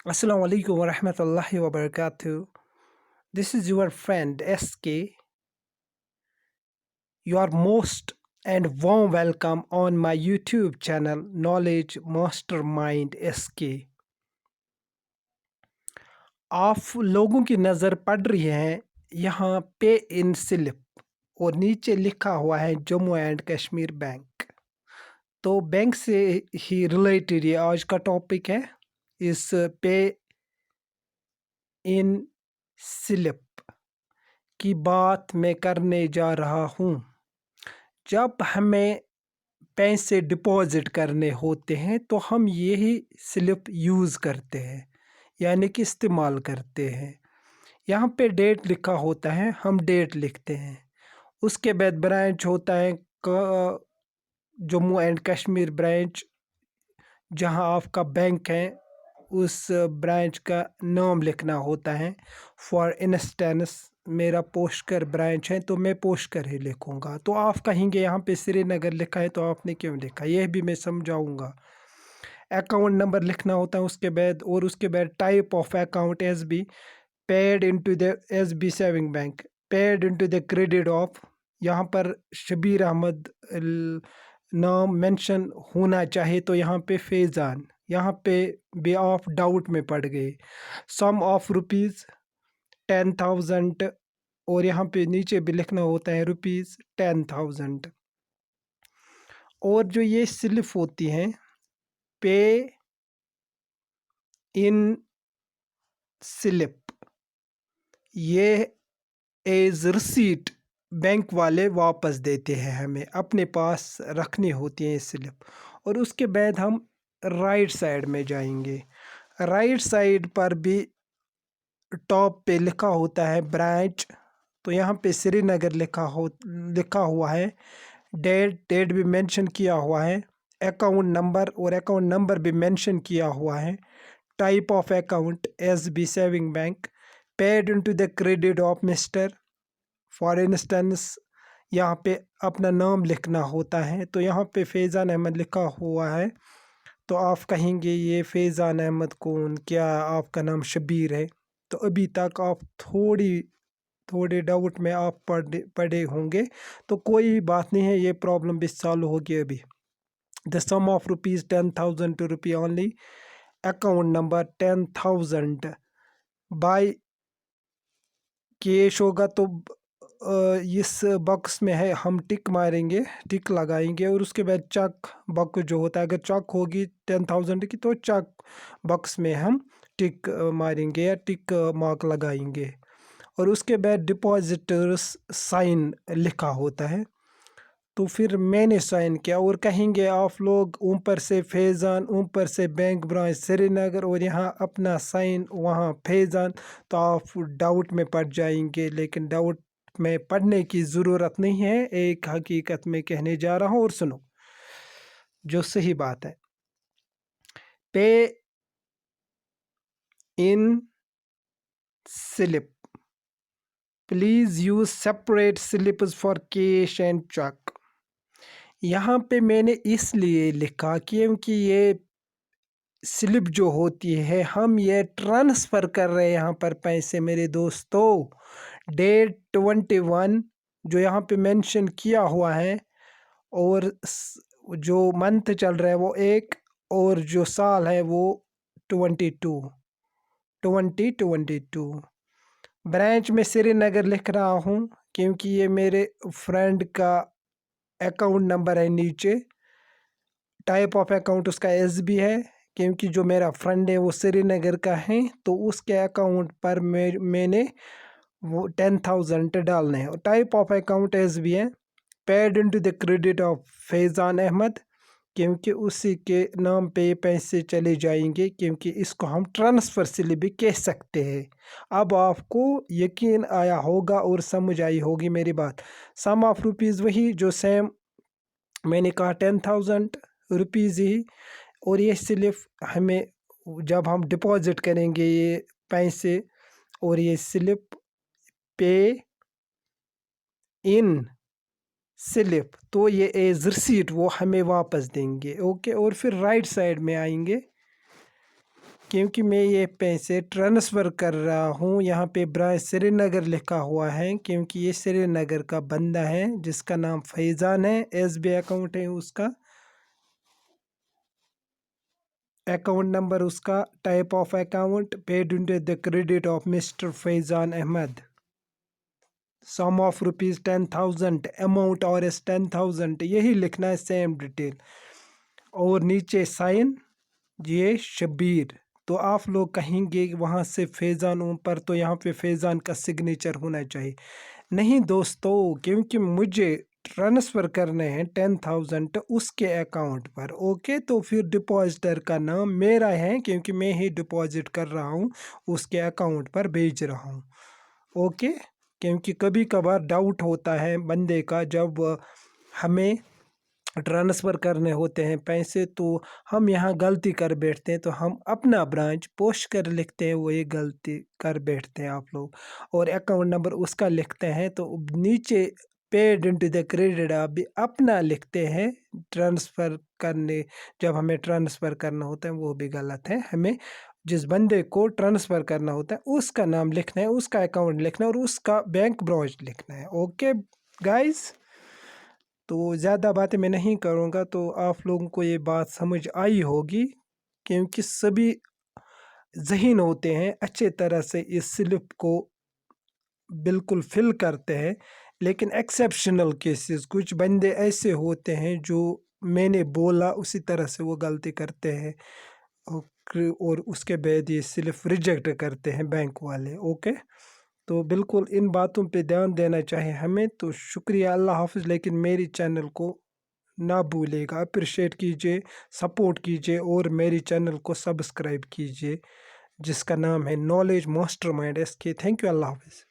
Assalamu alaikum wa rahmatullahi wa barakatuh. This is your friend SK. You are most and warm welcome on my YouTube channel Knowledge Mastermind SK. आप लोगों की नज़र पड़ रही है यहाँ पे इन स्लिप और नीचे लिखा हुआ है जम्मू एंड कश्मीर बैंक। तो बैंक से ही रिलेटेड ये आज का टॉपिक है। इस पे इन स्लिप की बात मैं करने जा रहा हूँ। जब हमें पैसे डिपॉजिट करने होते हैं तो हम यही स्लिप यूज़ करते हैं, यानी कि इस्तेमाल करते हैं। यहाँ पे डेट लिखा होता है, हम डेट लिखते हैं। उसके बाद ब्रांच होता है जम्मू एंड कश्मीर ब्रांच, जहाँ आपका बैंक है उस ब्रांच का नाम लिखना होता है। फॉर इंस्टेंस मेरा पोस्टर ब्रांच है तो मैं पोस्टर ही लिखूँगा। तो आप कहेंगे यहाँ पे श्रीनगर लिखा है तो आपने क्यों लिखा, यह भी मैं समझाऊँगा। अकाउंट नंबर लिखना होता है उसके बाद, और उसके बाद type of account SB, paid into the SB saving bank, paid into the credit of, यहाँ पर शबीर अहमद नाम मेंशन होना चाहिए तो यहाँ पे फैज़ान, यहाँ पे बे ऑफ डाउट में पड़ गए। सम ऑफ रुपीज़ 10,000, और यहाँ पे नीचे भी लिखना होता है रुपीज़ 10,000। और जो ये स्लिप होती हैं पे इन स्लिप, ये एज रिसीट बैंक वाले वापस देते हैं, हमें अपने पास रखनी होती है स्लिप। और उसके बाद हम राइट साइड में जाएंगे। राइट साइड पर भी टॉप पे लिखा होता है ब्रांच, तो यहाँ पे श्रीनगर लिखा हुआ है। डेट भी मेंशन किया हुआ है। अकाउंट नंबर और अकाउंट नंबर भी मेंशन किया हुआ है। Type of account SB saving bank, paid into the credit of mister, for instance यहाँ पे अपना नाम लिखना होता है। तो यहाँ पे फैज़ान अहमद लिखा हुआ है तो आप कहेंगे ये फैज़ान अहमद कौन, क्या आपका नाम शबीर है? तो अभी तक आप थोड़े डाउट में आप पड़े होंगे, तो कोई बात नहीं है, ये प्रॉब्लम भी सॉल्व होगी अभी। The sum of rupees 10,000 two rupee only, account number 10,000 by cash होगा तो इस बॉक्स में है, हम टिक मारेंगे, टिक लगाएंगे। और उसके बाद चेक बॉक्स जो होता है, अगर चेक होगी 10,000 की तो चेक बॉक्स में हम टिक मारेंगे या टिक मार्क लगाएंगे। और उसके बाद डिपॉजिटर्स साइन लिखा होता है, तो फिर मैंने साइन किया। और कहेंगे आप लोग ऊपर से फैज़ान, ऊपर से बैंक ब्रांच श्रीनगर, और यहाँ अपना साइन वहाँ फैज़ान, तो आप डाउट में पड़ जाएंगे। लेकिन डाउट में पढ़ने की ज़रूरत नहीं है, एक हकीकत में कहने जा रहा हूँ, और सुनो जो सही बात है। Pay in slip, please use separate slips for cash and cheque. यहाँ पे मैंने इसलिए लिखा क्योंकि ये स्लिप जो होती है, हम ये ट्रांसफ़र कर रहे हैं यहाँ पर पैसे मेरे दोस्तों। डेट 21 जो यहाँ पे मेंशन किया हुआ है, और जो मंथ चल रहा है वो 1, और जो साल है वो 2022। ब्रांच में श्रीनगर लिख रहा हूँ क्योंकि ये मेरे फ्रेंड का अकाउंट नंबर है नीचे। टाइप ऑफ अकाउंट उसका एसबी है, क्योंकि जो मेरा फ्रेंड है वो श्रीनगर का है, तो उसके अकाउंट पर मैंने वो 10,000 डालने हैं। और टाइप ऑफ अकाउंट एसबी है। Paid into the credit of Faizan Ahmad, क्योंकि उसी के नाम पे ये पैसे चले जाएंगे, क्योंकि इसको हम ट्रांसफ़र स्लिप भी कह सकते हैं। अब आपको यकीन आया होगा और समझ आई होगी मेरी बात। सम ऑफ रुपीज़ वही जो सेम मैंने कहा 10,000 रुपीज़ ही। और ये स्लिप हमें जब हम डिपॉजिट करेंगे ये पैसे, और ये स्लिप पे इन स्लिप, तो ये एज रिसीट वो हमें वापस देंगे। ओके, और फिर राइट साइड में आएंगे क्योंकि मैं ये पैसे ट्रांसफ़र कर रहा हूँ, यहाँ पे ब्रांच श्रीनगर लिखा हुआ है क्योंकि ये श्रीनगर का बंदा है जिसका नाम फैज़ान है। SBI अकाउंट है उसका, अकाउंट नंबर उसका, type of account, paid into the credit of mister Faizan Ahmad, sum of ₹10,000, amount और एस 10,000, यही लिखना है, सेम डिटेल। और नीचे साइन ये शब्बीर। तो आप लोग कहेंगे वहाँ से फैज़ान ऊपर, तो यहाँ पे फैज़ान का सिग्नेचर होना चाहिए। नहीं दोस्तों, क्योंकि मुझे ट्रांसफ़र करने हैं 10,000 उसके अकाउंट पर। ओके, तो फिर डिपॉजिटर का नाम मेरा है क्योंकि मैं ही डिपॉजिट कर रहा हूँ, उसके अकाउंट पर भेज रहा हूँ। ओके, क्योंकि कभी कभार डाउट होता है बंदे का, जब हमें ट्रांसफ़र करने होते हैं पैसे तो हम यहाँ गलती कर बैठते हैं, तो हम अपना ब्रांच पोस्ट कर लिखते हैं, वो ये गलती कर बैठते हैं आप लोग। और अकाउंट नंबर उसका लिखते हैं, तो नीचे पेड इनटू द क्रेडिट आप भी अपना लिखते हैं ट्रांसफ़र करने, जब हमें ट्रांसफ़र करना होता है वो भी गलत है। हमें जिस बंदे को ट्रांसफ़र करना होता है उसका नाम लिखना है, उसका अकाउंट लिखना है और उसका बैंक ब्रांच लिखना है। ओके गाइस, तो ज़्यादा बातें मैं नहीं करूँगा, तो आप लोगों को ये बात समझ आई होगी क्योंकि सभी ज़हीन होते हैं, अच्छे तरह से इस स्लिप को बिल्कुल फिल करते हैं। लेकिन एक्सेप्शनल केसेस, कुछ बंदे ऐसे होते हैं जो मैंने बोला उसी तरह से वो गलती करते हैं, और उसके बाद ये स्लिप रिजेक्ट करते हैं बैंक वाले। ओके, तो बिल्कुल इन बातों पे ध्यान देना चाहिए हमें। तो शुक्रिया, अल्लाह हाफ़िज़। लेकिन मेरी चैनल को ना भूलिएगा, अप्रिशिएट कीजिए, सपोर्ट कीजिए और मेरी चैनल को सब्सक्राइब कीजिए जिसका नाम है knowledge mastermind SK। Thank you, अल्लाह हाफ़िज़।